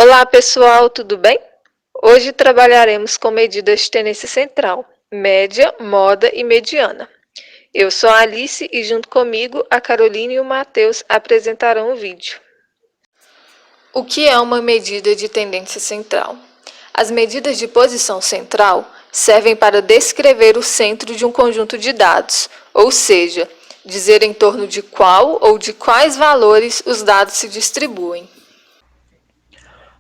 Olá pessoal, tudo bem? Hoje trabalharemos com medidas de tendência central, média, moda e mediana. Eu sou a Alice e junto comigo a Caroline e o Matheus apresentarão o vídeo. O que é uma medida de tendência central? As medidas de posição central servem para descrever o centro de um conjunto de dados, ou seja, dizer em torno de qual ou de quais valores os dados se distribuem.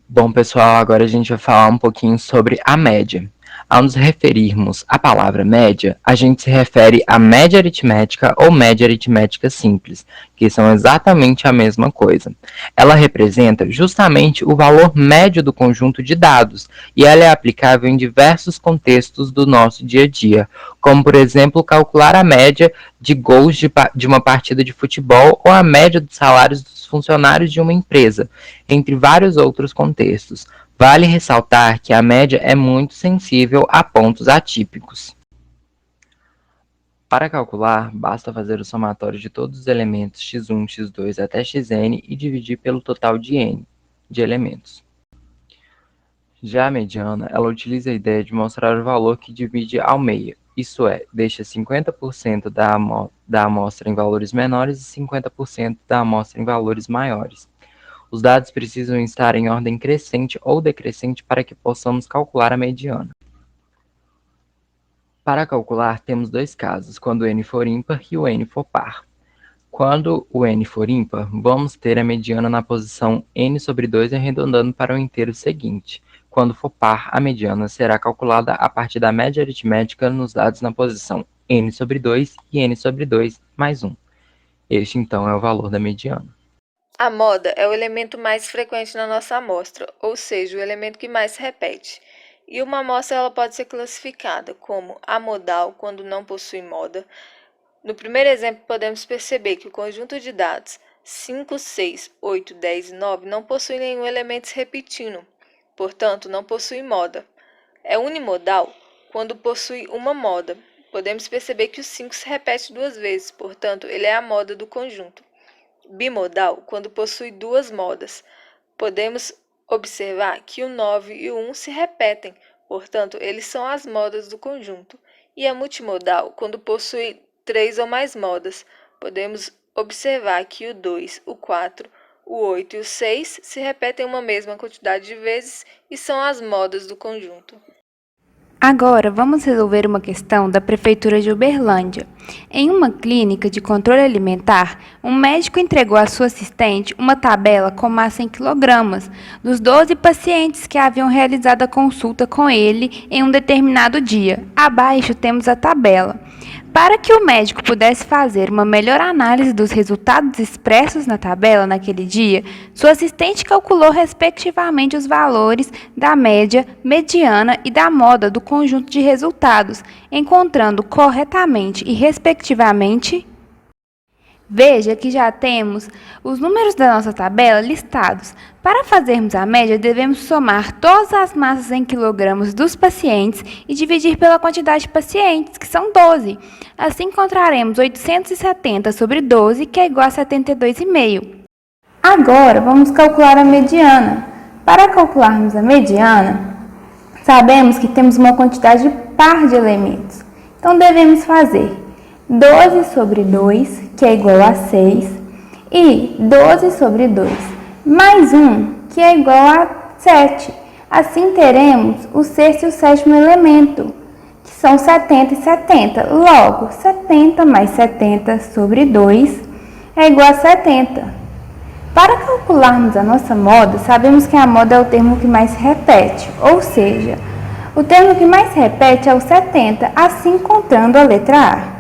Bom, pessoal, agora a gente vai falar um pouquinho sobre a média. Ao nos referirmos à palavra média, a gente se refere à média aritmética ou média aritmética simples, que são exatamente a mesma coisa. Ela representa justamente o valor médio do conjunto de dados, e ela é aplicável em diversos contextos do nosso dia a dia, como, por exemplo, calcular a média de gols de uma partida de futebol ou a média dos salários dos funcionários de uma empresa, entre vários outros contextos. Vale ressaltar que a média é muito sensível a pontos atípicos. Para calcular, basta fazer o somatório de todos os elementos x1, x2 até xn e dividir pelo total de n de elementos. Já a mediana, ela utiliza a ideia de mostrar o valor que divide ao meio, isso é, deixa 50% da amostra em valores menores e 50% da amostra em valores maiores. Os dados precisam estar em ordem crescente ou decrescente para que possamos calcular a mediana. Para calcular, temos dois casos, quando o n for ímpar e o n for par. Quando o n for ímpar, vamos ter a mediana na posição n sobre 2 arredondando para o inteiro seguinte. Quando for par, a mediana será calculada a partir da média aritmética nos dados na posição n sobre 2 e n sobre 2 mais 1. Este, então, é o valor da mediana. A moda é o elemento mais frequente na nossa amostra, ou seja, o elemento que mais se repete. E uma amostra ela pode ser classificada como amodal quando não possui moda. No primeiro exemplo, podemos perceber que o conjunto de dados 5, 6, 8, 10 e 9 não possui nenhum elemento se repetindo, portanto, não possui moda. É unimodal quando possui uma moda. Podemos perceber que o 5 se repete duas vezes, portanto, ele é a moda do conjunto. Bimodal quando possui duas modas. Podemos observar que o 9 e o 1 se repetem, portanto, eles são as modas do conjunto. E é multimodal quando possui 3 ou mais modas. Podemos observar que o 2, o 4, o 8 e o 6 se repetem uma mesma quantidade de vezes e são as modas do conjunto. Agora, vamos resolver uma questão da Prefeitura de Uberlândia. Em uma clínica de controle alimentar, um médico entregou à sua assistente uma tabela com massa em quilogramas dos 12 pacientes que haviam realizado a consulta com ele em um determinado dia. Abaixo temos a tabela. Para que o médico pudesse fazer uma melhor análise dos resultados expressos na tabela naquele dia, sua assistente calculou respectivamente os valores da média, mediana e da moda do conjunto de resultados, encontrando corretamente e respectivamente. Veja que já temos os números da nossa tabela listados. Para fazermos a média, devemos somar todas as massas em quilogramas dos pacientes e dividir pela quantidade de pacientes, que são 12. Assim, encontraremos 870 sobre 12, que é igual a 72,5. Agora, vamos calcular a mediana. Para calcularmos a mediana, sabemos que temos uma quantidade par de elementos. Então, devemos fazer 12 sobre 2, que é igual a 6, e 12 sobre 2, mais 1, que é igual a 7. Assim, teremos o sexto e o sétimo elemento, que são 70 e 70. Logo, 70 mais 70 sobre 2 é igual a 70. Para calcularmos a nossa moda, sabemos que a moda é o termo que mais se repete, ou seja, o termo que mais se repete é o 70, assim encontrando a letra A.